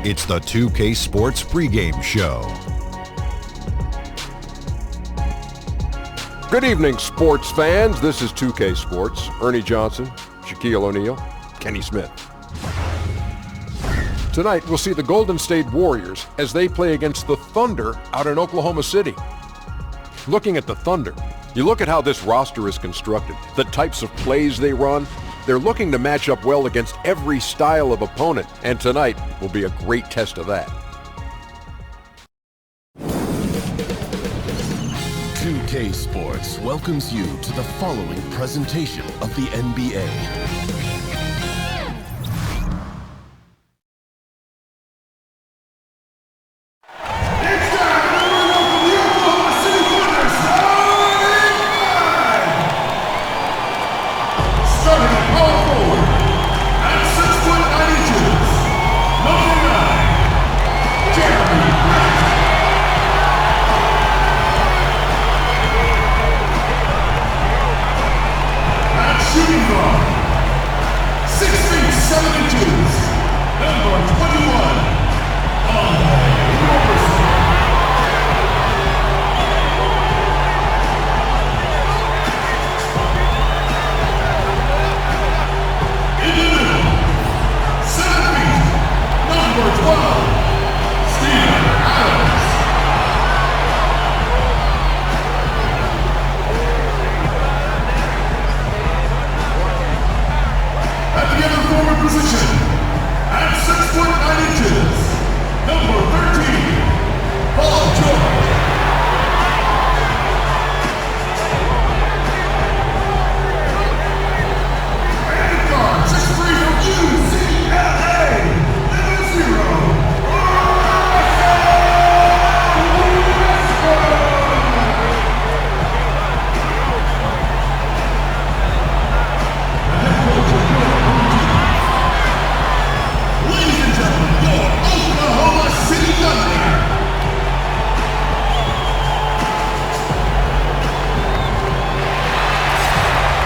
It's the 2K Sports pregame show. Good evening, sports fans. This is 2K Sports. Ernie Johnson, Shaquille O'Neal, Kenny Smith. Tonight, we'll see the Golden State Warriors as they play against the Thunder out in Oklahoma City. Looking at the Thunder, you look at how this roster is constructed, the types of plays they run. They're looking to match up well against every style of opponent, and tonight will be a great test of that. 2K Sports welcomes you to the following presentation of the NBA.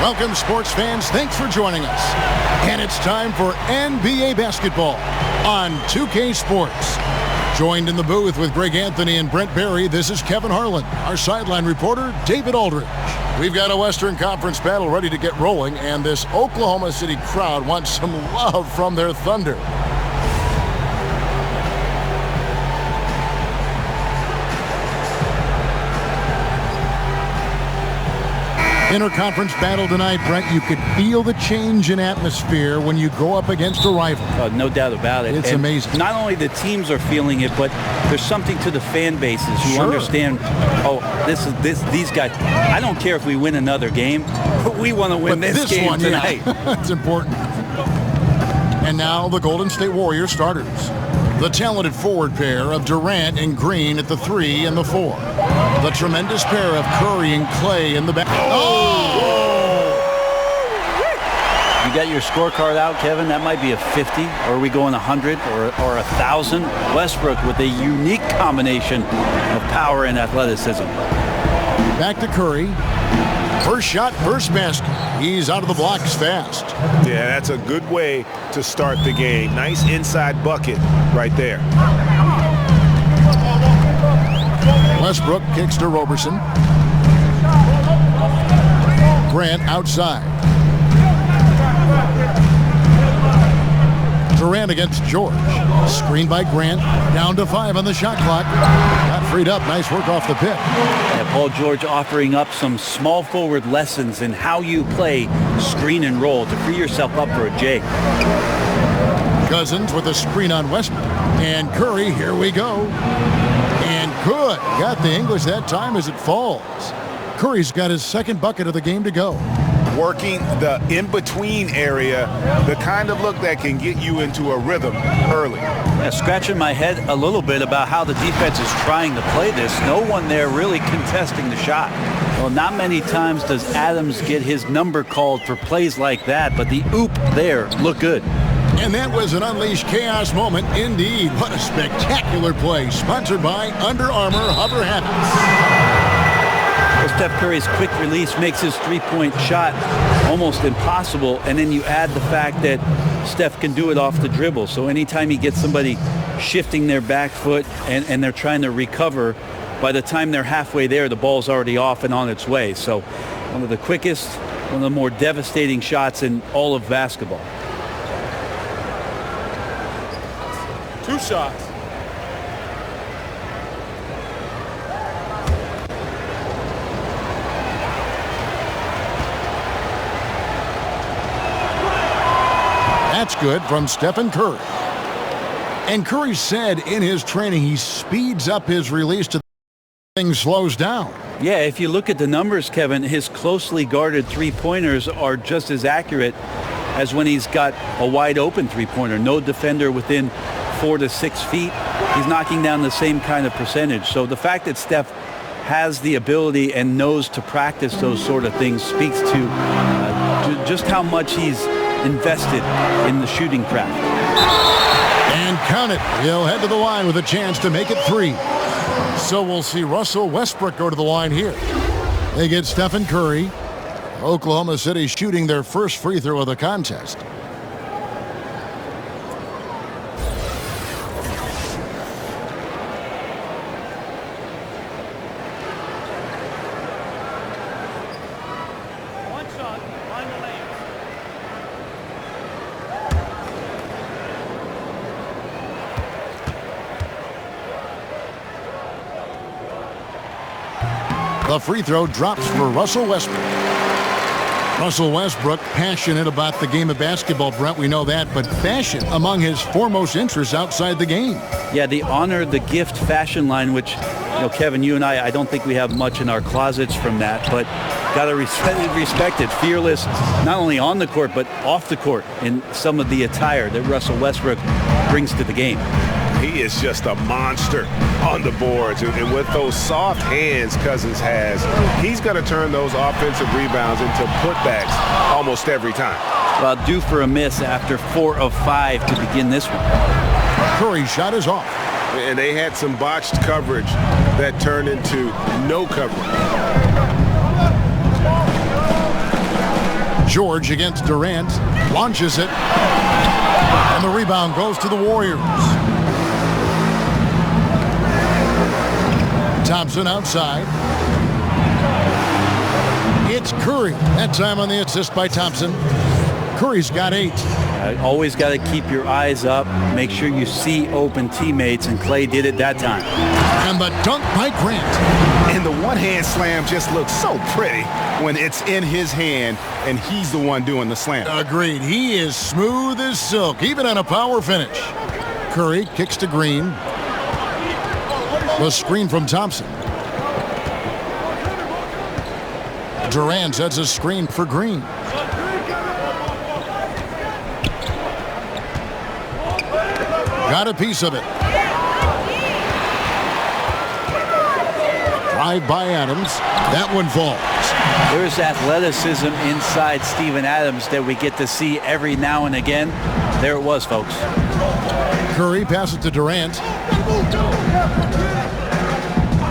Welcome, sports fans. Thanks for joining us. And it's time for NBA basketball on 2K Sports. Joined in the booth with Greg Anthony and Brent Barry, this is Kevin Harlan. Our sideline reporter, David Aldridge. We've got a Western Conference battle ready to get rolling, and this Oklahoma City crowd wants some love from their Thunder. Interconference battle tonight, Brent. You could feel the change in atmosphere when you go up against a rival. No doubt about it. It's amazing. Not only the teams are feeling it, but there's something to the fan bases who understand, these guys. I don't care if we win another game, but we want to win this game one, tonight. Yeah. It's important. And now the Golden State Warriors starters. The talented forward pair of Durant and Green at the 3 and the 4. The tremendous pair of Curry and Clay in the back. You got your scorecard out, Kevin? That might be a 50, or are we going 100 or 1,000? Westbrook with a unique combination of power and athleticism. Back to Curry. First shot, first basket. He's out of the blocks fast. Yeah, that's a good way to start the game. Nice inside bucket right there. Westbrook kicks to Roberson. Grant outside. Durant against George. Screen by Grant. Down to 5 on the shot clock. Got freed up. Nice work off the pick. Yeah, Paul George offering up some small forward lessons in how you play screen and roll to free yourself up for a J. Cousins with a screen on Westbrook. And Curry, here we go. And good. Got the English that time as it falls. Curry's got his second bucket of the game to go. Working the in-between area, the kind of look that can get you into a rhythm early. Yeah, scratching my head a little bit about how the defense is trying to play this. No one there really contesting the shot. Well, not many times does Adams get his number called for plays like that, but the oop there looked good. And that was an unleashed chaos moment indeed. What a spectacular play. Sponsored by Under Armour Hover Habits. Let's Steph Curry's quick release makes his three-point shot almost impossible, and then you add the fact that Steph can do it off the dribble. So anytime he gets somebody shifting their back foot and they're trying to recover, by the time they're halfway there, the ball's already off and on its way. So one of the quickest, one of the more devastating shots in all of basketball. 2 shots. That's good from Stephen Curry. And Curry said in his training he speeds up his release to things slows down. Yeah, if you look at the numbers, Kevin, his closely guarded three-pointers are just as accurate as when he's got a wide open three-pointer. No defender within 4 to 6 feet. He's knocking down the same kind of percentage. So the fact that Steph has the ability and knows to practice those sort of things speaks to just how much he's invested in the shooting craft. And count it. He'll head to the line with a chance to make it 3. So we'll see Russell Westbrook go to the line here. They get Stephen Curry. Oklahoma City shooting their first free throw of the contest. The free throw drops for Russell Westbrook. Russell Westbrook, passionate about the game of basketball, Brent, we know that, but fashion among his foremost interests outside the game. Yeah, the honor, the gift fashion line, which, Kevin, you and I don't think we have much in our closets from that, but got to respect it. Fearless, not only on the court, but off the court in some of the attire that Russell Westbrook brings to the game. He is just a monster on the boards. And with those soft hands Cousins has, he's going to turn those offensive rebounds into putbacks almost every time. Well, due for a miss after 4 of 5 to begin this one. Curry's shot is off. And they had some botched coverage that turned into no coverage. George against Durant, launches it, and the rebound goes to the Warriors. Thompson outside. It's Curry. That time on the assist by Thompson. Curry's got 8. Always got to keep your eyes up. Make sure you see open teammates, and Clay did it that time. And the dunk by Grant. And the one-hand slam just looks so pretty when it's in his hand and he's the one doing the slam. Agreed. He is smooth as silk, even on a power finish. Curry kicks to Green. The screen from Thompson. Durant sets a screen for Green. Got a piece of it. Drive by Adams. That one falls. There's athleticism inside Steven Adams that we get to see every now and again. There it was, folks. Curry passes to Durant.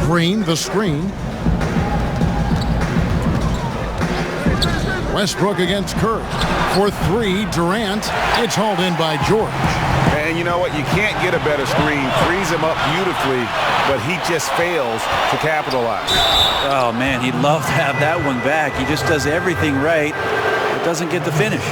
Green, the screen. Westbrook against Curry. For 3, Durant. It's hauled in by George. And you know what? You can't get a better screen. Frees him up beautifully, but he just fails to capitalize. Oh, man, he'd love to have that one back. He just does everything right, but doesn't get the finish.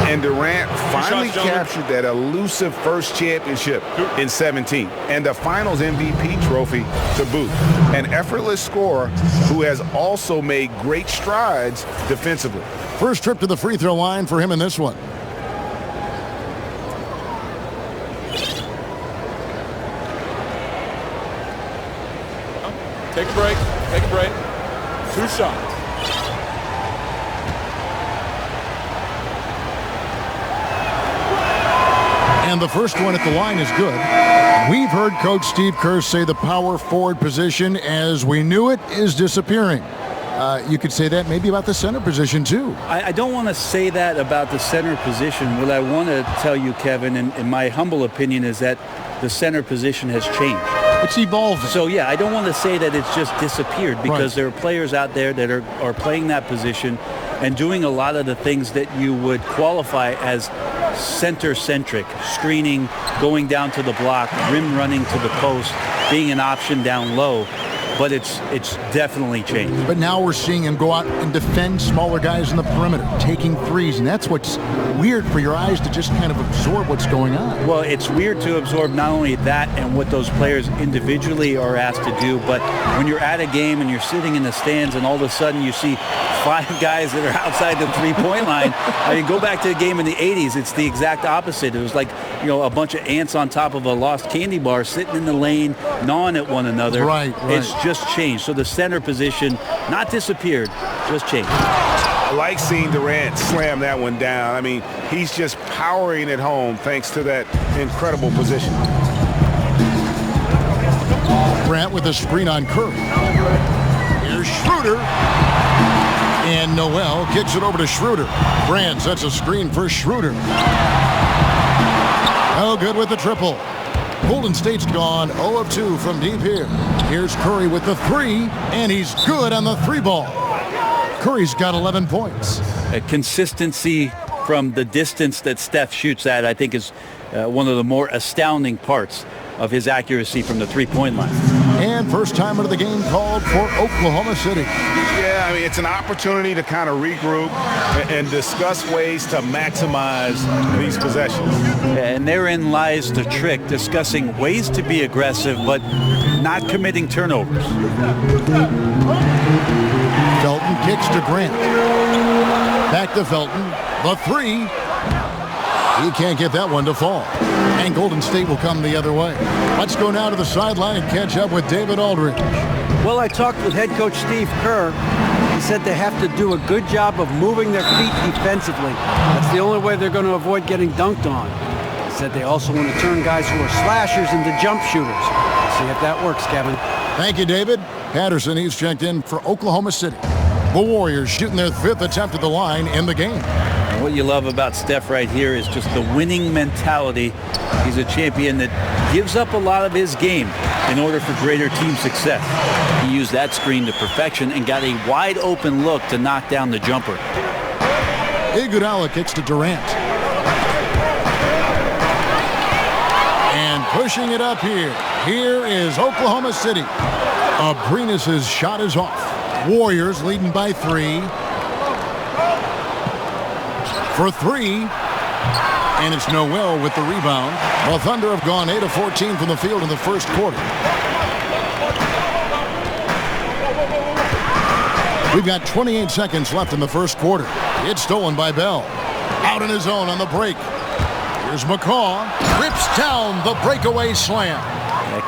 And Durant finally captured that elusive first championship in 17 and the finals MVP trophy to boot. An effortless scorer who has also made great strides defensively. First trip to the free throw line for him in this one. Take a break. Take a break. 2 shots. And the first one at the line is good. We've heard Coach Steve Kerr say the power forward position, as we knew it, is disappearing. You could say that maybe about the center position, too. I don't want to say that about the center position. What I want to tell you, Kevin, in my humble opinion, is that the center position has changed. It's evolving. So, yeah, I don't want to say that it's just disappeared because there are players out there that are playing that position and doing a lot of the things that you would qualify as center-centric, screening, going down to the block, rim running to the post, being an option down low. But it's definitely changed. But now we're seeing him go out and defend smaller guys in the perimeter, taking threes, and that's what's weird for your eyes to just kind of absorb what's going on. Well, it's weird to absorb not only that and what those players individually are asked to do, but when you're at a game and you're sitting in the stands and all of a sudden you see 5 guys that are outside the three-point line. I mean, go back to the game in the 80s. It's the exact opposite. It was like, a bunch of ants on top of a lost candy bar sitting in the lane, gnawing at one another. Right. It's just changed. So the center position, not disappeared, just changed. I like seeing Durant slam that one down. I mean, he's just powering it home thanks to that incredible position. Grant with a screen on Curry. Here's Schroeder. And Noel kicks it over to Schroeder. Grant sets a screen for Schroeder. No good with the triple. Golden State's gone 0 of 2 from deep here. Here's Curry with the 3, and he's good on the 3 ball. Curry's got 11 points. Consistency from the distance that Steph shoots at, I think, is one of the more astounding parts of his accuracy from the three-point line. And first time out of the game called for Oklahoma City. Yeah, I mean, it's an opportunity to kind of regroup and discuss ways to maximize these possessions. And therein lies the trick, discussing ways to be aggressive, but not committing turnovers. Felton kicks to Grant. Back to Felton. The 3. He can't get that one to fall. And Golden State will come the other way. Let's go now to the sideline and catch up with David Aldridge. Well, I talked with head coach Steve Kerr. He said they have to do a good job of moving their feet defensively. That's the only way they're going to avoid getting dunked on. He said they also want to turn guys who are slashers into jump shooters. See if that works, Kevin. Thank you, David. Patterson, he's checked in for Oklahoma City. The Warriors shooting their 5th attempt at the line in the game. And what you love about Steph right here is just the winning mentality. He's a champion that gives up a lot of his game in order for greater team success. He used that screen to perfection and got a wide open look to knock down the jumper. Iguodala kicks to Durant. And pushing it up here. Here is Oklahoma City. Abrinas' shot is off. Warriors leading by 3. For 3. And it's Noel with the rebound. The Thunder have gone 8 of 14 from the field in the first quarter. We've got 28 seconds left in the first quarter. It's stolen by Bell. Out in his own on the break. Here's McCaw. Rips down the breakaway slam.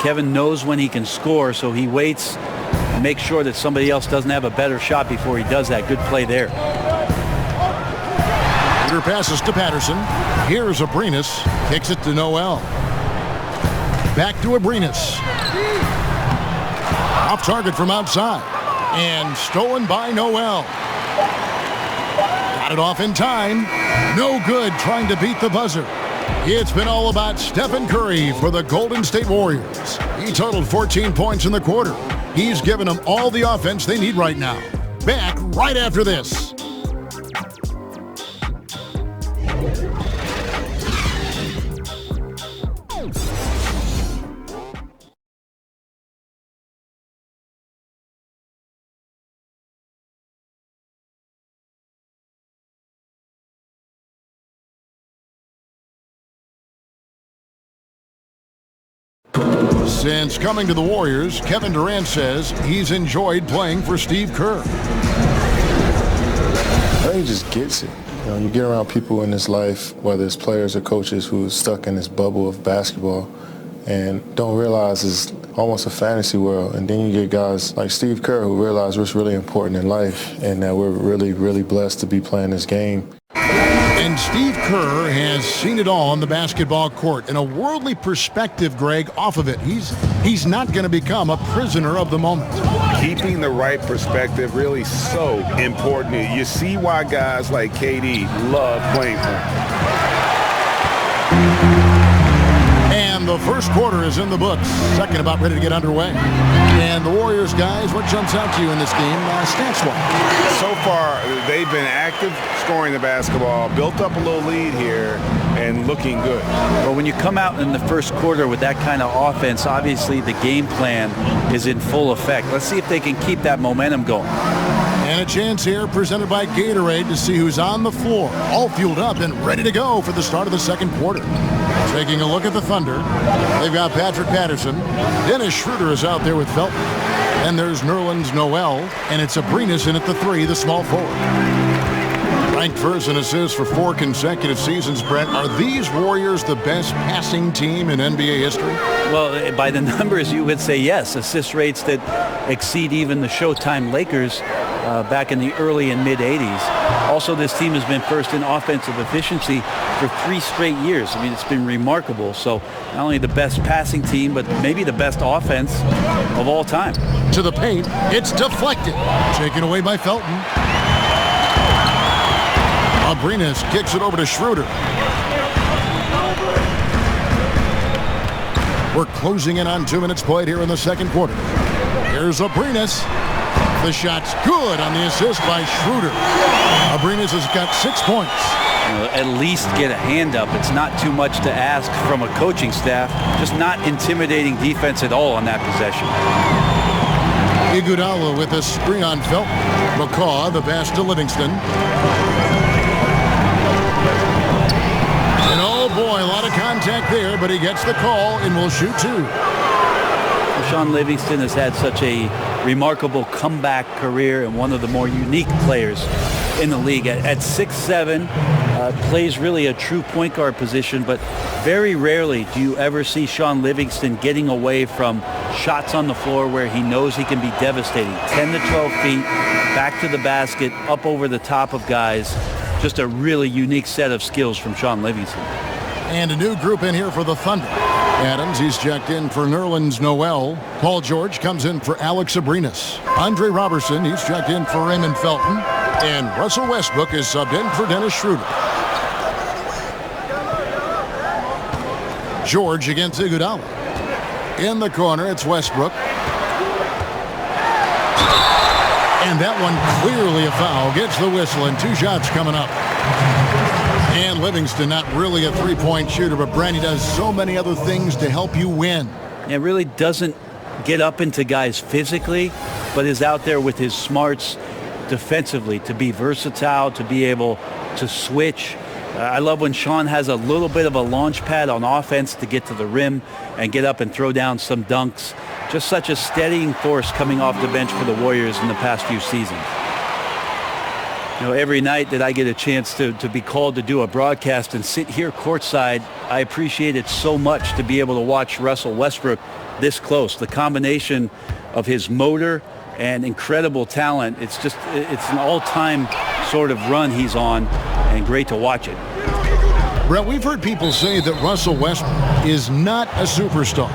Kevin knows when he can score, so he waits and makes sure that somebody else doesn't have a better shot before he does that. Good play there. Peter passes to Patterson. Here's Abrinas. Kicks it to Noel. Back to Abrinas. Off target from outside. And stolen by Noel. Got it off in time. No good trying to beat the buzzer. It's been all about Stephen Curry for the Golden State Warriors. He totaled 14 points in the quarter. He's given them all the offense they need right now. Back right after this. Since coming to the Warriors, Kevin Durant says he's enjoyed playing for Steve Kerr. I think he just gets it. You get around people in this life, whether it's players or coaches, who are stuck in this bubble of basketball and don't realize it's almost a fantasy world. And then you get guys like Steve Kerr who realize what's really important in life and that we're really, really blessed to be playing this game. And Steve Kerr has seen it all on the basketball court. In a worldly perspective, Greg, off of it, he's not going to become a prisoner of the moment. Keeping the right perspective really so important. You see why guys like KD love playing for him. And And the first quarter is in the books. Second about ready to get underway. And the Warriors, guys, what jumps out to you in this game stats-wise? So far, they've been active, scoring the basketball, built up a little lead here, and looking good. Well, when you come out in the first quarter with that kind of offense, obviously the game plan is in full effect. Let's see if they can keep that momentum going. And a chance here presented by Gatorade to see who's on the floor, all fueled up and ready to go for the start of the second quarter. Taking a look at the Thunder, they've got Patrick Patterson. Dennis Schroeder is out there with Felton. And there's Nerlens Noel, and it's Abrinas in at the 3, the small forward. Ranked first in assists for 4 consecutive seasons, Brent. Are these Warriors the best passing team in NBA history? Well, by the numbers, you would say yes. Assist rates that exceed even the Showtime Lakers back in the early and mid-'80s. Also, this team has been first in offensive efficiency for 3 straight years. I mean, it's been remarkable. So not only the best passing team, but maybe the best offense of all time. To the paint, it's deflected. Taken away by Felton. Abrinas kicks it over to Schroeder. We're closing in on 2 minutes played here in the second quarter. Here's Abrinas. The shot's good on the assist by Schroeder. Abrinas has got 6 points. At least get a hand up. It's not too much to ask from a coaching staff. Just not intimidating defense at all on that possession. Iguodala with a screen on Felton. McCaw, the pass to Livingston. And oh boy, a lot of contact there, but he gets the call and will shoot 2. Sean Livingston has had such a remarkable comeback career and one of the more unique players in the league. At 6'7", plays really a true point guard position, but very rarely do you ever see Sean Livingston getting away from shots on the floor where he knows he can be devastating. 10 to 12 feet, back to the basket, up over the top of guys. Just a really unique set of skills from Sean Livingston. And a new group in here for the Thunder. Adams, he's checked in for Nerlens Noel. Paul George comes in for Alex Abrinas. Andre Robertson, he's checked in for Raymond Felton. And Russell Westbrook is subbed in for Dennis Schroeder. George against Iguodala. In the corner, it's Westbrook. And that one clearly a foul. Gets the whistle and 2 shots coming up. And Livingston, not really a three-point shooter, but Brand, he does so many other things to help you win. It really doesn't get up into guys physically, but is out there with his smarts defensively to be versatile, to be able to switch. I love when Sean has a little bit of a launch pad on offense to get to the rim and get up and throw down some dunks. Just such a steadying force coming off the bench for the Warriors in the past few seasons. You know, every night that I get a chance to be called to do a broadcast and sit here courtside, I appreciate it so much to be able to watch Russell Westbrook this close. The combination of his motor and incredible talent, it's an all-time sort of run he's on, and great to watch it. Brett, we've heard people say that Russell Westbrook is not a superstar.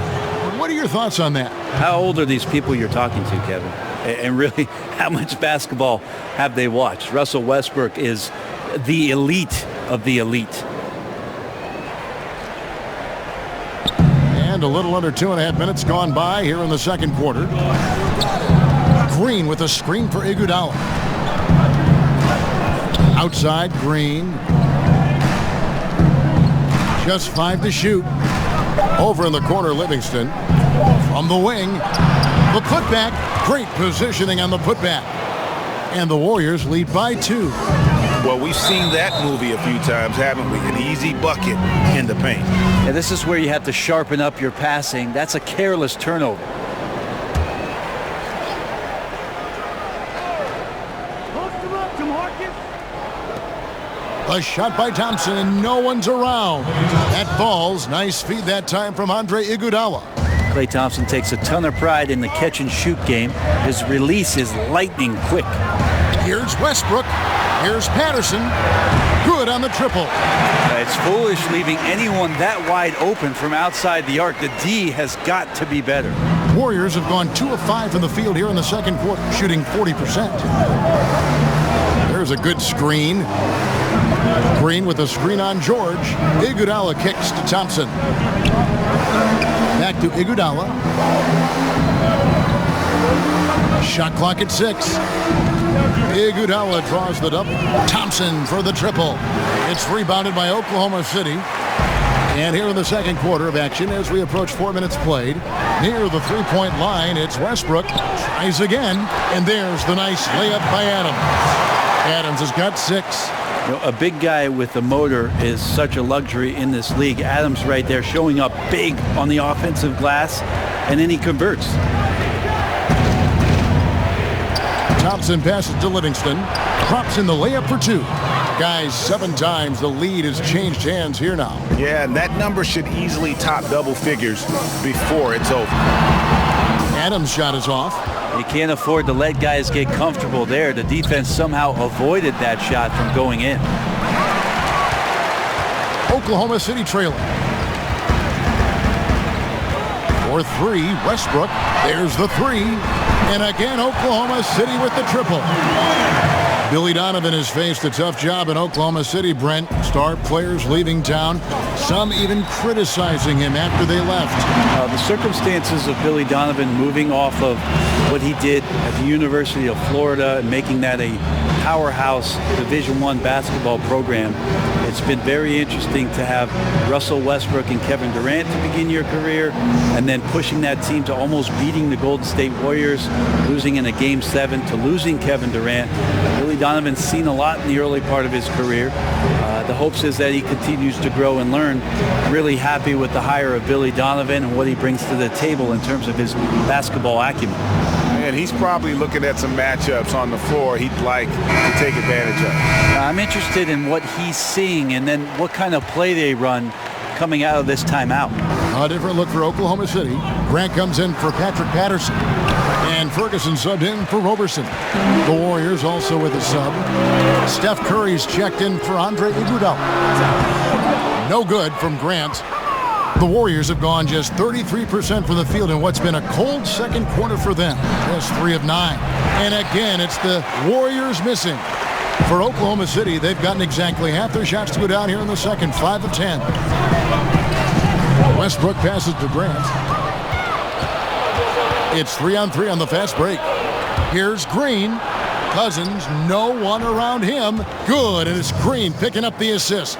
What are your thoughts on that? How old are these people you're talking to, Kevin? And really, how much basketball have they watched? Russell Westbrook is the elite of the elite. And a little under 2.5 minutes gone by here in the second quarter. Green with a screen for Iguodala. Outside, Green. Just 5 to shoot. Over in the corner, Livingston. From the wing, the putback. Great positioning on the putback. And the Warriors lead by 2. Well, we've seen that movie a few times, haven't we? An easy bucket in the paint. Yeah, this is where you have to sharpen up your passing. That's a careless turnover. A shot by Thompson, and no one's around. That falls. Nice feed that time from Andre Iguodala. Klay Thompson takes a ton of pride in the catch-and-shoot game. His release is lightning quick. Here's Westbrook. Here's Patterson. Good on the triple. It's foolish leaving anyone that wide open from outside the arc. The D has got to be better. Warriors have gone 2 of 5 from the field here in the second quarter, shooting 40%. There's a good screen. Green with a screen on George. Iguodala kicks to Thompson. Back to Iguodala. Shot clock at 6. Iguodala draws the double. Thompson for the triple. It's rebounded by Oklahoma City. And here in the second quarter of action, as we approach 4 minutes played, near the three-point line, it's Westbrook. Tries again, and there's the nice layup by Adams. Adams has got 6. You know, a big guy with a motor is such a luxury in this league. Adams right there showing up big on the offensive glass, and then he converts. Thompson passes to Livingston. Drops in the layup for 2. Guys, 7 times the lead has changed hands here now. Yeah, and that number should easily top double figures before it's over. Adams' shot is off. You can't afford to let guys get comfortable there. The defense somehow avoided that shot from going in. Oklahoma City trailing. For 3, Westbrook. There's the 3. And again, Oklahoma City with the triple. Billy Donovan has faced a tough job in Oklahoma City, Brent. Star players leaving town, some even criticizing him after they left. The circumstances of Billy Donovan moving off of what he did at the University of Florida and making that a powerhouse Division I basketball program. It's been very interesting to have Russell Westbrook and Kevin Durant to begin your career, and then pushing that team to almost beating the Golden State Warriors, losing in a Game 7 to losing Kevin Durant. Billy Donovan's seen a lot in the early part of his career. The hopes is that he continues to grow and learn. Really happy with the hire of Billy Donovan and what he brings to the table in terms of his basketball acumen. And he's probably looking at some matchups on the floor he'd like to take advantage of. I'm interested in what he's seeing and then what kind of play they run coming out of this timeout. A different look for Oklahoma City. Grant comes in for Patrick Patterson. And Ferguson subbed in for Roberson. The Warriors also with a sub. Steph Curry's checked in for Andre Iguodala. No good from Grant. The Warriors have gone just 33% from the field in what's been a cold second quarter for them. Just 3 of 9. And again, it's the Warriors missing. For Oklahoma City, they've gotten exactly half their shots to go down here in the second. 5 of 10. Westbrook passes to Grant. It's 3-on-3 on the fast break. Here's Green. Cousins, no one around him. Good, and it's Green picking up the assist.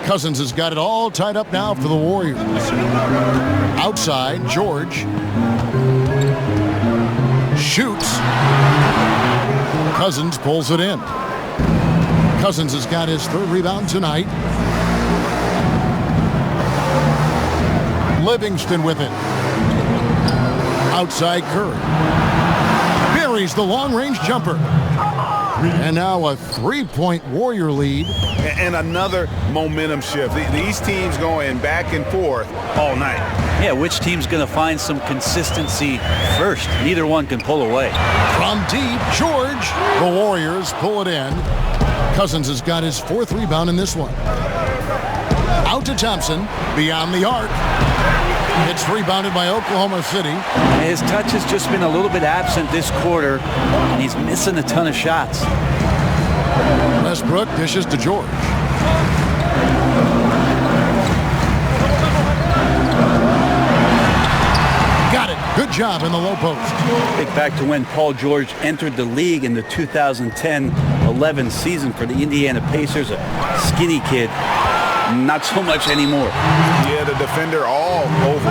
Cousins has got it all tied up now for the Warriors. Outside, George. Shoots. Cousins pulls it in. Cousins has got his 3rd rebound tonight. Livingston with it. Outside Curry. Buries the long-range jumper. And now a 3-point Warrior lead. And another momentum shift. These teams going back and forth all night. Yeah, which team's going to find some consistency first? Neither one can pull away. From deep, George. The Warriors pull it in. Cousins has got his 4th rebound in this one. Out to Thompson. Beyond the arc. It's rebounded by Oklahoma City. His touch has just been a little bit absent this quarter, and he's missing a ton of shots. Westbrook dishes to George. Got it. Good job in the low post. Think back to when Paul George entered the league in the 2010-11 season for the Indiana Pacers, a skinny kid. Not so much anymore. Yeah, the defender all over.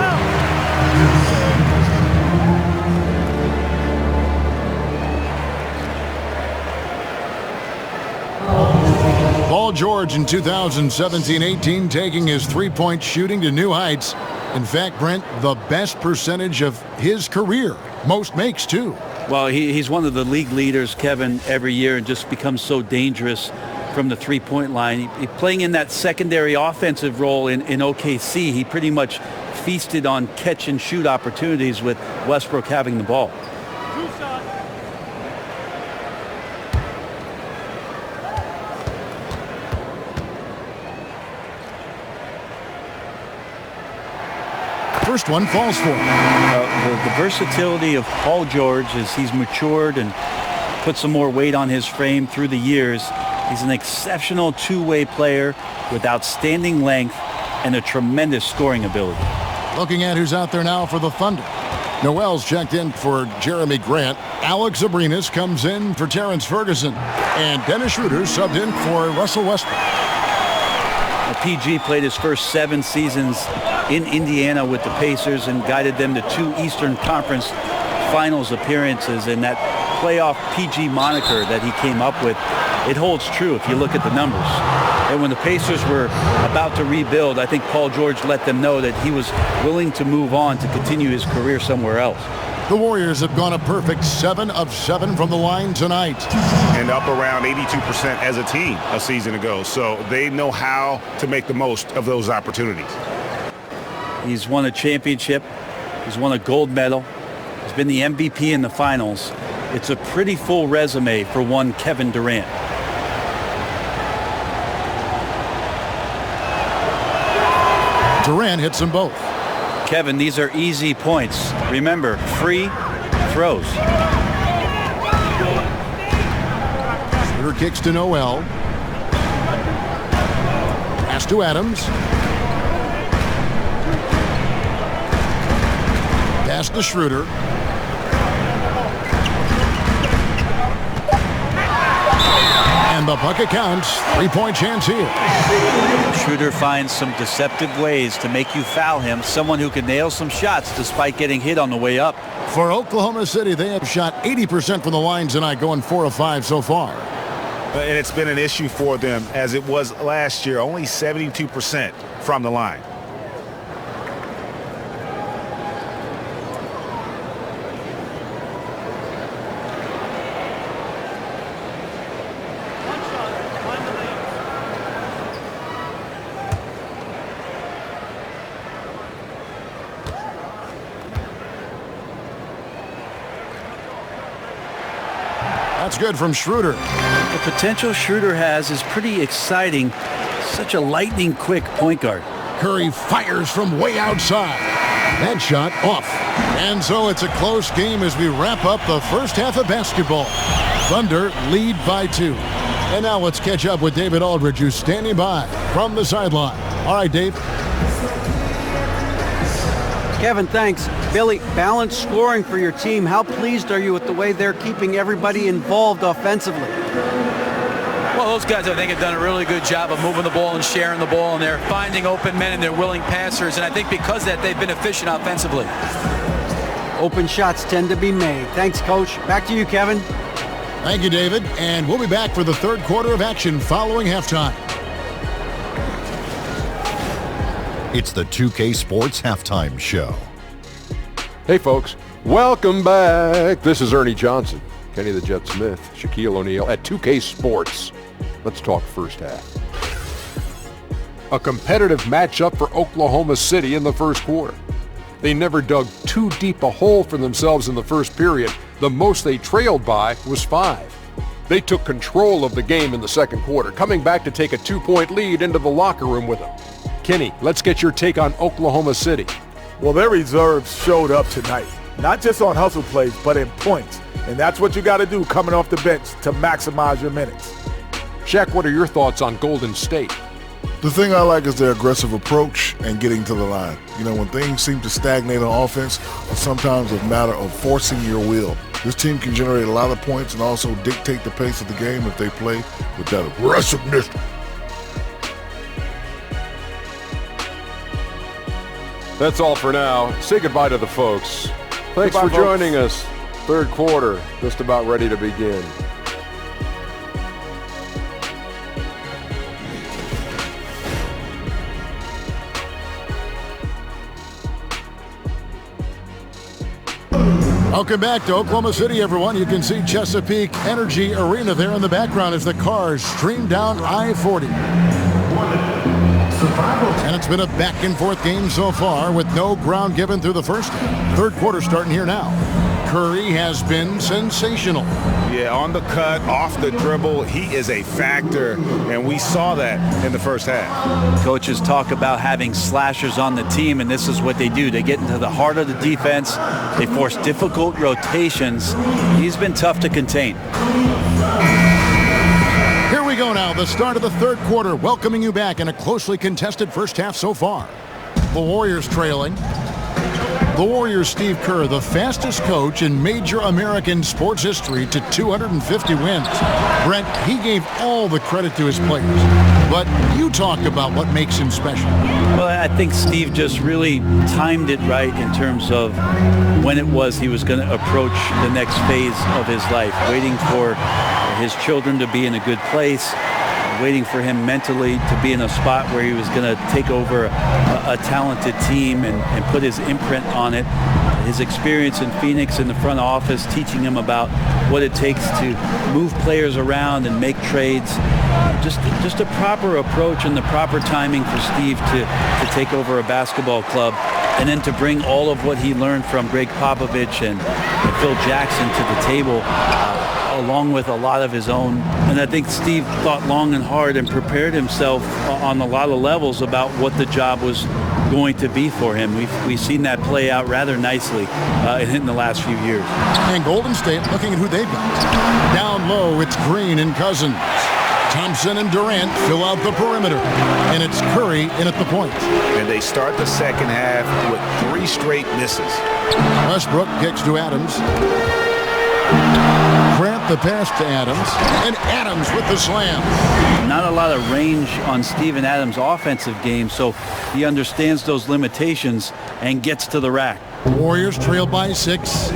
Paul George in 2017-18 taking his 3-point shooting to new heights. In fact, Brent, the best percentage of his career. Most makes, too. Well, he's one of the league leaders, Kevin, every year, and just becomes so dangerous from the 3-point line. He playing in that secondary offensive role in OKC, he pretty much feasted on catch and shoot opportunities with Westbrook having the ball. First one falls for him. The versatility of Paul George as he's matured and put some more weight on his frame through the years. He's an exceptional two-way player with outstanding length and a tremendous scoring ability. Looking at who's out there now for the Thunder. Noel's checked in for Jeremy Grant. Alex Abrinas comes in for Terrence Ferguson. And Dennis Schroeder subbed in for Russell Westbrook. PG played his first 7 seasons in Indiana with the Pacers and guided them to 2 Eastern Conference Finals appearances. And that playoff PG moniker that he came up with, it holds true if you look at the numbers. And when the Pacers were about to rebuild, I think Paul George let them know that he was willing to move on to continue his career somewhere else. The Warriors have gone a perfect 7 of 7 from the line tonight. And up around 82% as a team a season ago. So they know how to make the most of those opportunities. He's won a championship. He's won a gold medal. He's been the MVP in the finals. It's a pretty full resume for one Kevin Durant. Durant hits them both. Kevin, these are easy points. Remember, free throws. Schroeder kicks to Noel. Pass to Adams. Pass to Schroeder. And the bucket counts. 3-point chance here. Schroeder finds some deceptive ways to make you foul him. Someone who can nail some shots despite getting hit on the way up. For Oklahoma City, they have shot 80% from the line tonight, going 4 of 5 so far. And it's been an issue for them as it was last year, only 72% from the line. That's good from Schroeder. The potential Schroeder has is pretty exciting. Such a lightning quick point guard. Curry fires from way outside. That shot off. And so it's a close game as we wrap up the first half of basketball. Thunder lead by 2. And now let's catch up with David Aldridge, who's standing by from the sideline. All right, Dave. Kevin, thanks. Billy, balanced scoring for your team. How pleased are you with the way they're keeping everybody involved offensively? Well, those guys, I think, have done a really good job of moving the ball and sharing the ball, and they're finding open men and they're willing passers, and I think because of that, they've been efficient offensively. Open shots tend to be made. Thanks, Coach. Back to you, Kevin. Thank you, David. And we'll be back for the third quarter of action following halftime. It's the 2K Sports Halftime Show. Hey folks, welcome back. This is Ernie Johnson, Kenny the Jet Smith, Shaquille O'Neal at 2K Sports. Let's talk first half. A competitive matchup for Oklahoma City in the first quarter. They never dug too deep a hole for themselves in the first period. The most they trailed by was 5. They took control of the game in the second quarter, coming back to take a 2-point lead into the locker room with them. Kenny, let's get your take on Oklahoma City. Well, their reserves showed up tonight, not just on hustle plays, but in points. And that's what you got to do coming off the bench to maximize your minutes. Shaq, what are your thoughts on Golden State? The thing I like is their aggressive approach and getting to the line. You know, when things seem to stagnate on offense, it's sometimes a matter of forcing your will. This team can generate a lot of points and also dictate the pace of the game if they play with that aggressiveness. That's all for now. Say goodbye to the folks. Thanks Goodbye, for joining us. Third quarter, just about ready to begin. Welcome back to Oklahoma City, everyone. You can see Chesapeake Energy Arena there in the background as the cars stream down I-40. And it's been a back-and-forth game so far with no ground given through the first half. Third quarter starting here now. Curry has been sensational. Yeah, on the cut, off the dribble, he is a factor, and we saw that in the first half. Coaches talk about having slashers on the team, and this is what they do. They get into the heart of the defense. They force difficult rotations. He's been tough to contain. Here we go now. the start of the third quarter, welcoming you back in a closely contested first half so far. The Warriors trailing. The Warriors' Steve Kerr, the fastest coach in major American sports history to 250 wins. Brent, he gave all the credit to his players. But you talk about what makes him special. Well, I think Steve just really timed it right in terms of when it was he was going to approach the next phase of his life, waiting for his children to be in a good place, waiting for him mentally to be in a spot where he was going to take over a talented team and put his imprint on it. His experience in Phoenix in the front office, teaching him about what it takes to move players around and make trades. Just a proper approach and the proper timing for Steve to take over a basketball club, and then to bring all of what he learned from Greg Popovich and Phil Jackson to the table, along with a lot of his own. And I think Steve thought long and hard and prepared himself on a lot of levels about what the job was going to be for him. We've seen that play out rather nicely in the last few years. And Golden State looking at who they've got. Down low, it's Green and Cousins. Thompson and Durant fill out the perimeter. And it's Curry in at the point. And they start the second half with 3 straight misses. Westbrook kicks to Adams. Grant the pass to Adams, and Adams with the slam. Not a lot of range on Steven Adams' offensive game, so he understands those limitations and gets to the rack. Warriors trail by 6.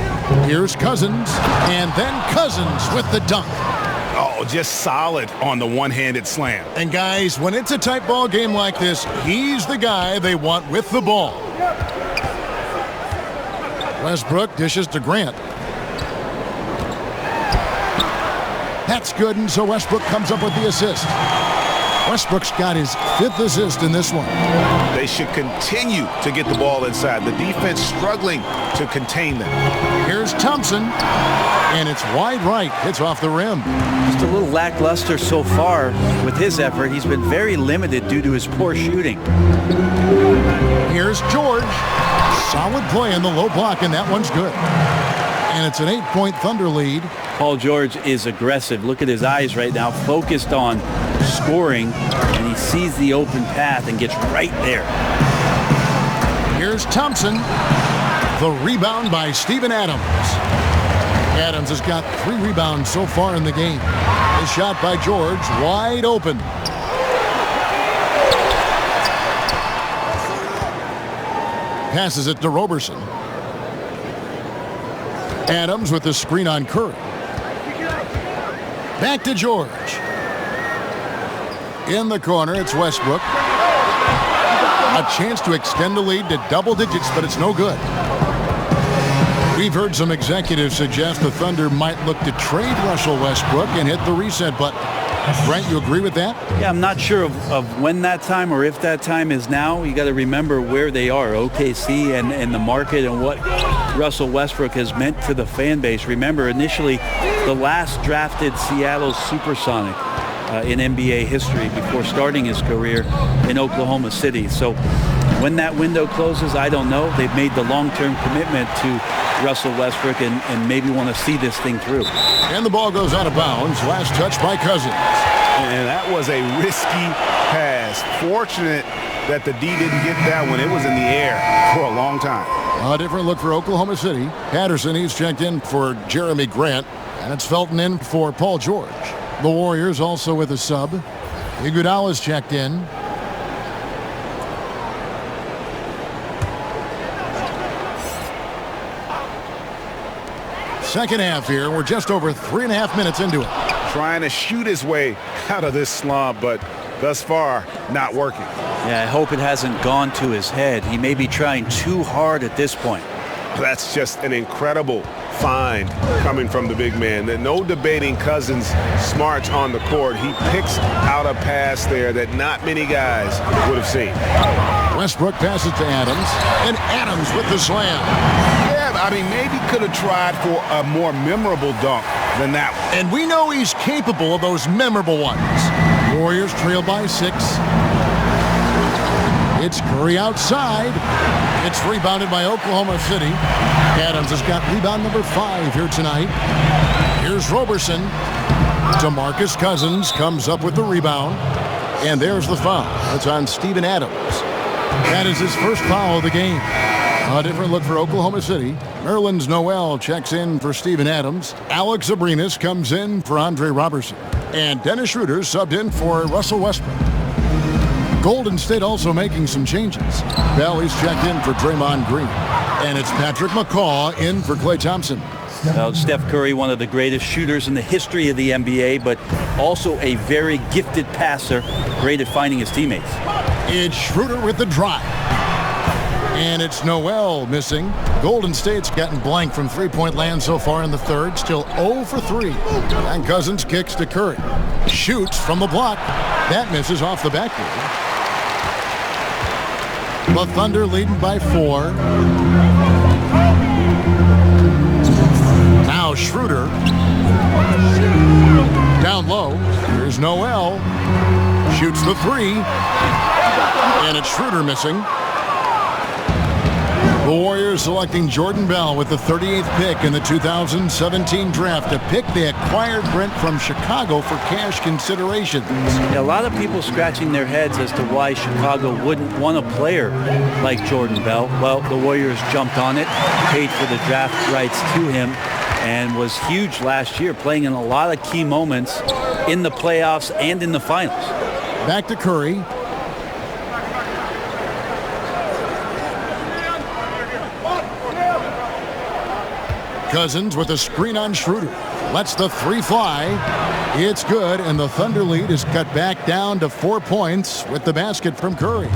Here's Cousins, and then Cousins with the dunk. Oh, just solid on the one-handed slam. And guys, when it's a tight ball game like this, he's the guy they want with the ball. Westbrook dishes to Grant. That's good, and so Westbrook comes up with the assist. Westbrook's got his 5th assist in this one. They should continue to get the ball inside. The defense struggling to contain them. Here's Thompson, and it's wide right. It's off the rim. Just a little lackluster so far with his effort. He's been very limited due to his poor shooting. Here's George. Solid play in the low block, and that one's good. And it's an 8-point Thunder lead. Paul George is aggressive. Look at his eyes right now, focused on scoring, and he sees the open path and gets right there. Here's Thompson. The rebound by Steven Adams. Adams has got 3 rebounds so far in the game. The shot by George, wide open. Passes it to Roberson. Adams with the screen on Curry. Back to George. In the corner, it's Westbrook. A chance to extend the lead to double digits, but it's no good. We've heard some executives suggest the Thunder might look to trade Russell Westbrook and hit the reset button. Brent, you agree with that? Yeah, I'm not sure of when that time or if that time is now. You got to remember where they are, OKC and the market and what Russell Westbrook has meant to the fan base. Remember, initially, the last drafted Seattle Supersonic in NBA history before starting his career in Oklahoma City. So when that window closes, I don't know. They've made the long-term commitment to Russell Westbrook and maybe want to see this thing through. And the ball goes out of bounds. Last touch by Cousins. And that was a risky pass. Fortunate that the D didn't get that one. It was in the air for a long time. A different look for Oklahoma City. Patterson, he's checked in for Jeremy Grant. And it's Felton in for Paul George. The Warriors also with a sub. Iguodala's checked in. Second half here. We're just over 3.5 minutes into it. Trying to shoot his way out of this slump, but thus far, not working. Yeah, I hope it hasn't gone to his head. He may be trying too hard at this point. That's just an incredible find coming from the big man. No debating Cousins' smarts on the court. He picks out a pass there that not many guys would have seen. Westbrook passes to Adams, and Adams with the slam. Yeah, I mean, maybe could have tried for a more memorable dunk than that one. And we know he's capable of those memorable ones. Warriors trail by 6. It's Curry outside. It's rebounded by Oklahoma City. Adams has got rebound number 5 here tonight. Here's Roberson. DeMarcus Cousins comes up with the rebound. And there's the foul. That's on Steven Adams. That is his first foul of the game. A different look for Oklahoma City. Nerlens Noel checks in for Steven Adams. Alex Abrinas comes in for Andre Robertson. And Dennis Schroeder subbed in for Russell Westbrook. Golden State also making some changes. Bell is checked in for Draymond Green. And it's Patrick McCaw in for Klay Thompson. Well, Steph Curry, one of the greatest shooters in the history of the NBA, but also a very gifted passer, great at finding his teammates. It's Schroeder with the drive. And it's Noel missing. Golden State's gotten blank from three-point land so far in the third. Still 0 for 3. And Cousins kicks to Curry. Shoots from the block. That misses off the backboard. The Thunder leading by 4. Now Schroeder. Down low. Here's Noel. Shoots the 3. And it's Schroeder missing. The Warriors selecting Jordan Bell with the 38th pick in the 2017 draft, a pick they acquired, Brent, from Chicago for cash consideration. A lot of people scratching their heads as to why Chicago wouldn't want a player like Jordan Bell. Well, the Warriors jumped on it, paid for the draft rights to him, and was huge last year, playing in a lot of key moments in the playoffs and in the finals. Back to Curry. Cousins with a screen on Schroeder. Lets the 3 fly. It's good, and the Thunder lead is cut back down to 4 points with the basket from Curry.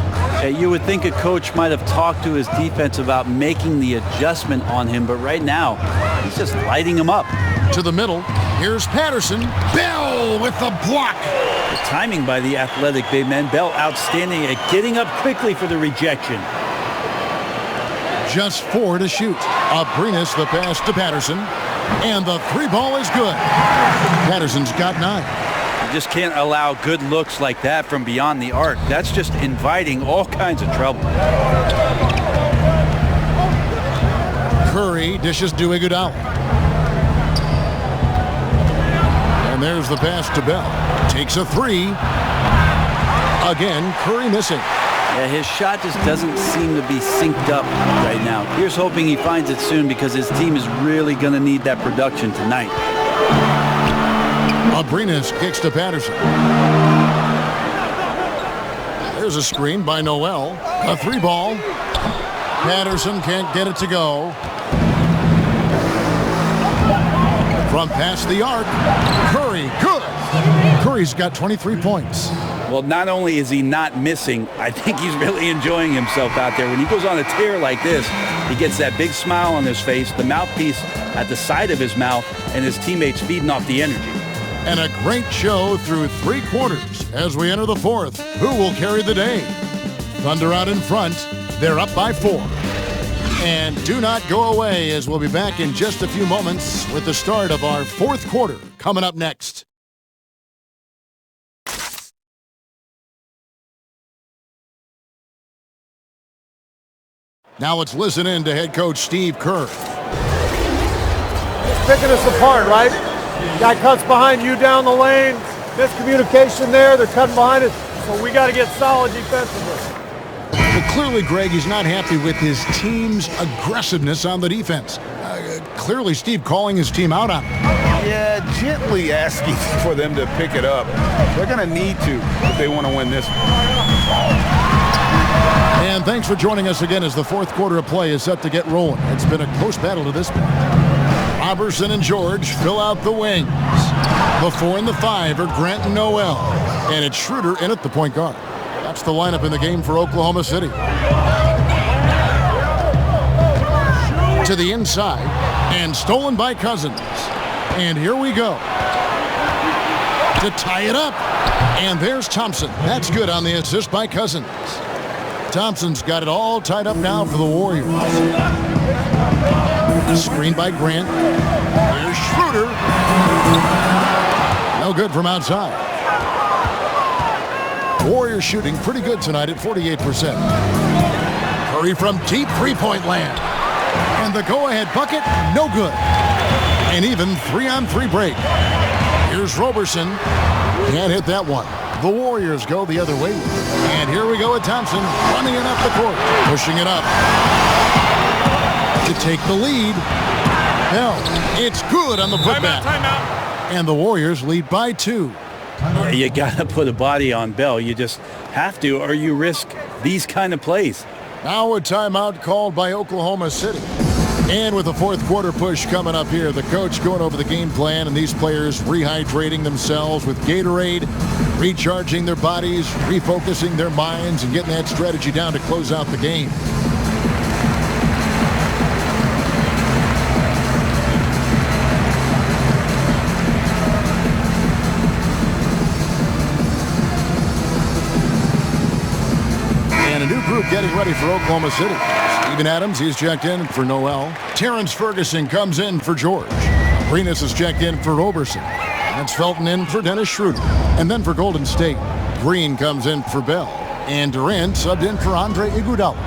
You would think a coach might have talked to his defense about making the adjustment on him, but right now, he's just lighting him up. To the middle. Here's Patterson. Bell with the block. The timing by the athletic big man. Bell outstanding at getting up quickly for the rejection. Just 4 to shoot. Abrinas the pass to Patterson. And the 3 ball is good. Patterson's got 9. You just can't allow good looks like that from beyond the arc. That's just inviting all kinds of trouble. Curry dishes to Iguodala. And there's the pass to Bell. Takes a 3. Again, Curry missing. Yeah, his shot just doesn't seem to be synced up right now. Here's hoping he finds it soon because his team is really going to need that production tonight. Abrinas kicks to Patterson. There's a screen by Noel. A 3 ball. Patterson can't get it to go. From past the arc. Curry, good. Curry's got 23 points. Well, not only is he not missing, I think he's really enjoying himself out there. When he goes on a tear like this, he gets that big smile on his face, the mouthpiece at the side of his mouth, and his teammates feeding off the energy. And a great show through 3 quarters as we enter the 4th. Who will carry the day? Thunder out in front. They're up by 4. And do not go away, as we'll be back in just a few moments with the start of our 4th quarter coming up next. Now let's listen in to head coach Steve Kerr. It's picking us apart, right? Guy cuts behind you down the lane. Miscommunication there. They're cutting behind us. So we got to get solid defensively. Well, clearly, Greg, he's not happy with his team's aggressiveness on the defense. Clearly, Steve calling his team out on it. Yeah, gently asking for them to pick it up. They're going to need to if they want to win this one. And thanks for joining us again as the 4th quarter of play is set to get rolling. It's been a close battle to this point. Robertson and George fill out the wings. The 4 and the 5 are Grant and Noel. And it's Schroeder in at the point guard. That's the lineup in the game for Oklahoma City. To the inside. And stolen by Cousins. And here we go. To tie it up. And there's Thompson. That's good on the assist by Cousins. Thompson's got it all tied up now for the Warriors. Screen by Grant. Here's Schroeder. No good from outside. Warriors shooting pretty good tonight at 48%. Curry from deep 3-point land. And the go-ahead bucket, no good. And even 3-on-3 break. Here's Roberson. Can't hit that one. The Warriors go the other way. And here we go with Thompson running it up the court. Pushing it up. To take the lead. Bell. It's good on the putback. Timeout. And the Warriors lead by 2. You got to put a body on Bell. You just have to, or you risk these kind of plays. Now a timeout called by Oklahoma City. And with the fourth quarter push coming up here, the coach going over the game plan and these players rehydrating themselves with Gatorade, recharging their bodies, refocusing their minds, and getting that strategy down to close out the game. And a new group getting ready for Oklahoma City. Steven Adams, he's checked in for Noel. Terrence Ferguson comes in for George. Abrinas is checked in for Roberson. That's Felton in for Dennis Schroeder. And then for Golden State, Green comes in for Bell. And Durant subbed in for Andre Iguodala.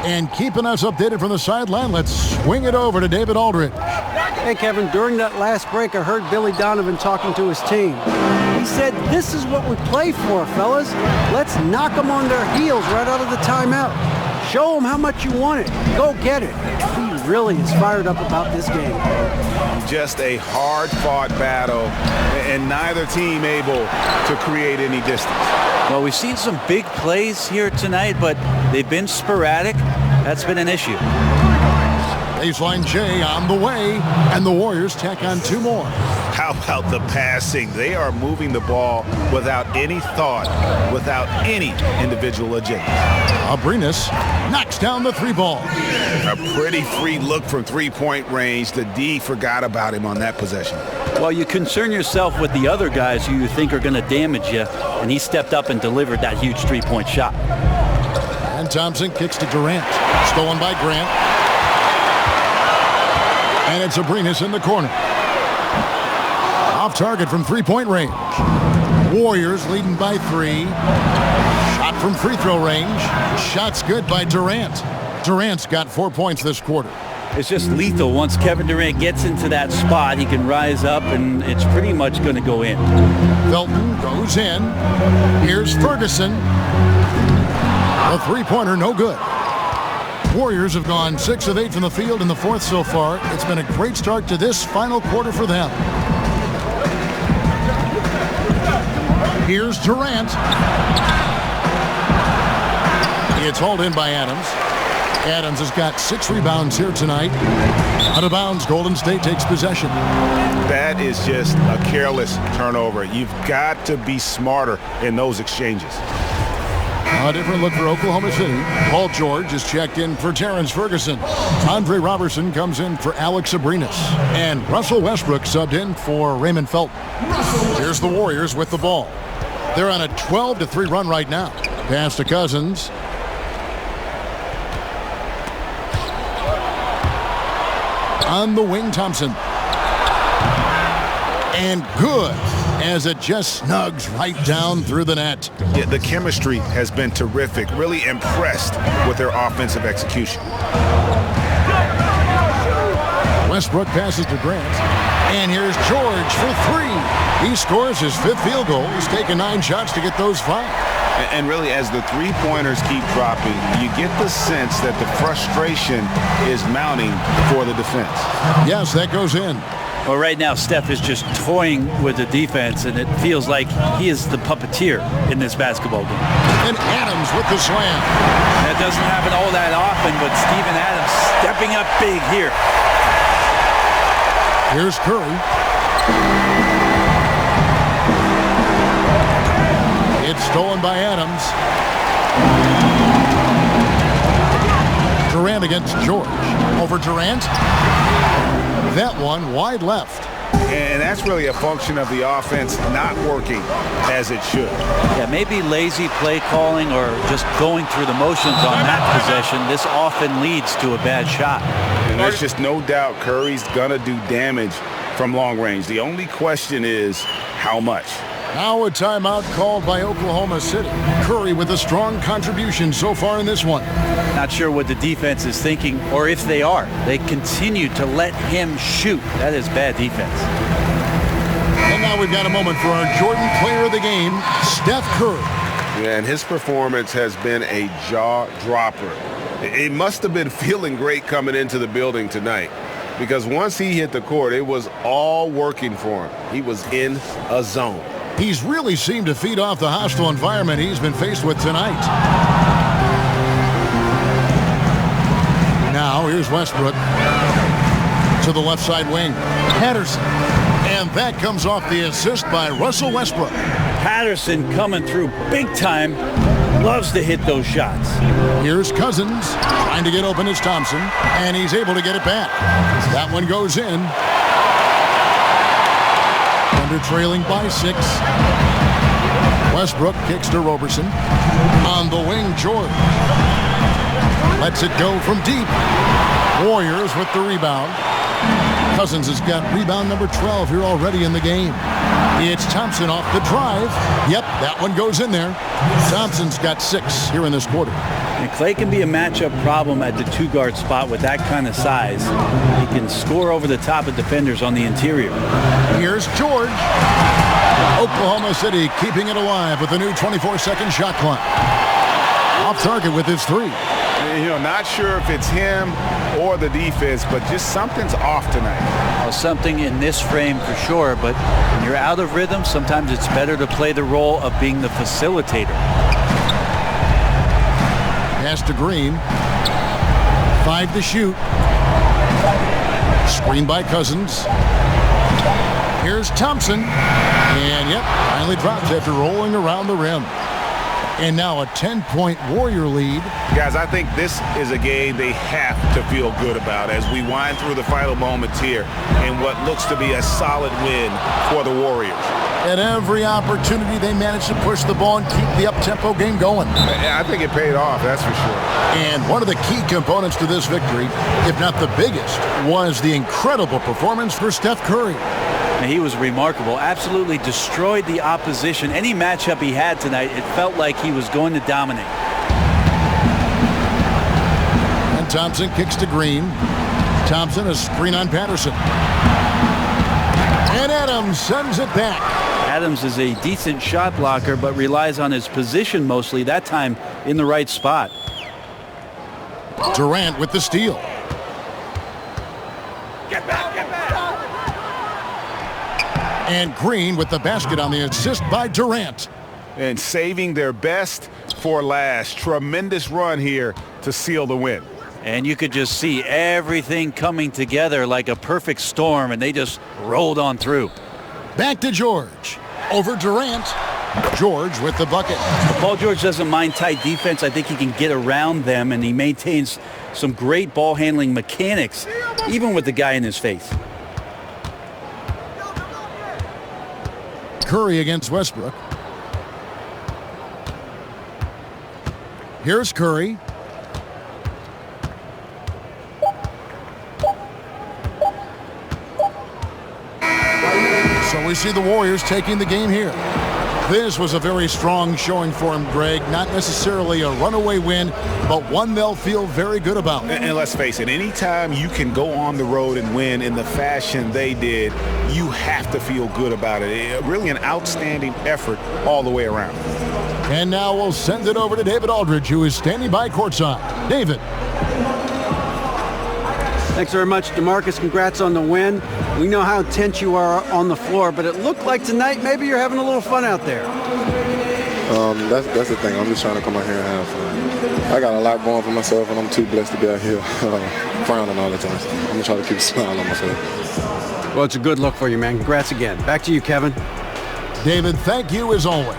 And keeping us updated from the sideline, let's swing it over to David Aldridge. Hey, Kevin, during that last break, I heard Billy Donovan talking to his team. He said, this is what we play for, fellas. Let's knock them on their heels right out of the timeout. Show them how much you want it. Go get it. He really is fired up about this game. Just a hard-fought battle, and neither team able to create any distance. Well, we've seen some big plays here tonight, but they've been sporadic. That's been an issue. Baseline J on the way, and the Warriors tack on 2 more. How about the passing? They are moving the ball without any thought, without any individual agenda. Abrinas knocks down the 3 ball. A pretty free look from three-point range. The D forgot about him on that possession. Well, you concern yourself with the other guys who you think are going to damage you, and he stepped up and delivered that huge 3-point shot. And Thompson kicks to Durant. Stolen by Grant. And it's Abrinas in the corner. Off target from 3-point range. Warriors leading by 3. Shot from free throw range. Shot's good by Durant. Durant's got 4 points this quarter. It's just lethal. Once Kevin Durant gets into that spot, he can rise up, and it's pretty much going to go in. Felton goes in. Here's Ferguson. A 3-pointer, no good. Warriors have gone 6 of 8 from the field in the fourth so far. It's been a great start to this final quarter for them. Here's Durant. It's hauled in by Adams. Adams has got 6 rebounds here tonight. Out of bounds, Golden State takes possession. That is just a careless turnover. You've got to be smarter in those exchanges. A different look for Oklahoma City. Paul George is checked in for Terrence Ferguson. Andre Roberson comes in for Alex Abrinas. And Russell Westbrook subbed in for Raymond Felton. Here's the Warriors with the ball. They're on a 12-3 run right now. Pass to Cousins. On the wing, Thompson. And good, as it just snugs right down through the net. Yeah, the chemistry has been terrific. Really impressed with their offensive execution. Westbrook passes to Grant. And here's George for 3. He scores his 5th field goal. He's taken 9 shots to get those 5. And really, as the three-pointers keep dropping, you get the sense that the frustration is mounting for the defense. Yes, that goes in. Well, right now, Steph is just toying with the defense, and it feels like he is the puppeteer in this basketball game. And Adams with the slam. That doesn't happen all that often, but Steven Adams stepping up big here. Here's Curry. It's stolen by Adams. Durant against George. Over Durant. That one wide left. And that's really a function of the offense not working as it should. Yeah, maybe lazy play calling or just going through the motions on that possession. This often leads to a bad shot. And there's just no doubt Curry's gonna do damage from long range. The only question is how much. Now a timeout called by Oklahoma City. Curry with a strong contribution so far in this one. Not sure what the defense is thinking, or if they are. They continue to let him shoot. That is bad defense. And now we've got a moment for our Jordan player of the game, Steph Curry. Yeah, and his performance has been a jaw-dropper. It must have been feeling great coming into the building tonight, because once he hit the court, it was all working for him. He was in a zone. He's really seemed to feed off the hostile environment he's been faced with tonight. Now here's Westbrook to the left side wing. Patterson. And that comes off the assist by Russell Westbrook. Patterson coming through big time. Loves to hit those shots. Here's Cousins trying to get open as Thompson, and he's able to get it back. That one goes in. Under trailing by 6. Westbrook kicks to Roberson. On the wing, George lets it go from deep. Warriors with the rebound. Cousins has got rebound number 12 here already in the game. It's Thompson off the drive. Yep, that one goes in there. Thompson's got 6 here in this quarter. And Clay can be a matchup problem at the 2-guard spot with that kind of size. He can score over the top of defenders on the interior. Here's George. Oklahoma City keeping it alive with a new 24-second shot clock. Off target with his 3. You know, not sure if it's him or the defense, but just something's off tonight. Well, something in this frame for sure, but when you're out of rhythm, sometimes it's better to play the role of being the facilitator. Pass to Green. 5 to shoot. Screen by Cousins. Here's Thompson. And, yep, finally drops after rolling around the rim. And now a 10-point Warrior lead. Guys, I think this is a game they have to feel good about as we wind through the final moments here in what looks to be a solid win for the Warriors. At every opportunity, they managed to push the ball and keep the up-tempo game going. I think it paid off, that's for sure. And one of the key components to this victory, if not the biggest, was the incredible performance for Steph Curry. He was remarkable, absolutely destroyed the opposition. Any matchup he had tonight, it felt like he was going to dominate. And Thompson kicks to Green. Thompson, a screen on Patterson. And Adams sends it back. Adams is a decent shot blocker, but relies on his position mostly, that time in the right spot. Durant with the steal. Get back, get back. And Green with the basket on the assist by Durant. And saving their best for last. Tremendous run here to seal the win. And you could just see everything coming together like a perfect storm, and they just rolled on through. Back to George. Over Durant. George with the bucket. Paul George doesn't mind tight defense. I think he can get around them, and he maintains some great ball handling mechanics, even with the guy in his face. Curry against Westbrook. Here's Curry. So we see the Warriors taking the game here. This was a very strong showing for him, Greg. Not necessarily a runaway win, but one they'll feel very good about. And let's face it, anytime you can go on the road and win in the fashion they did, you have to feel good about it. Really an outstanding effort all the way around. And now we'll send it over to David Aldridge, who is standing by courtside. David. Thanks very much, DeMarcus. Congrats on the win. We know how intense you are on the floor, but it looked like tonight maybe you're having a little fun out there. That's the thing. I'm just trying to come out here and have fun. I got a lot going for myself, and I'm too blessed to be out here frowning all the time. So I'm going to try to keep a smile on my face. Well, it's a good look for you, man. Congrats again. Back to you, Kevin. David, thank you as always.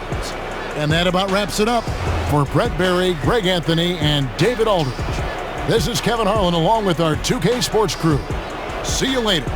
And that about wraps it up for Brett Berry, Greg Anthony, and David Aldridge. This is Kevin Harlan along with our 2K Sports crew. See you later.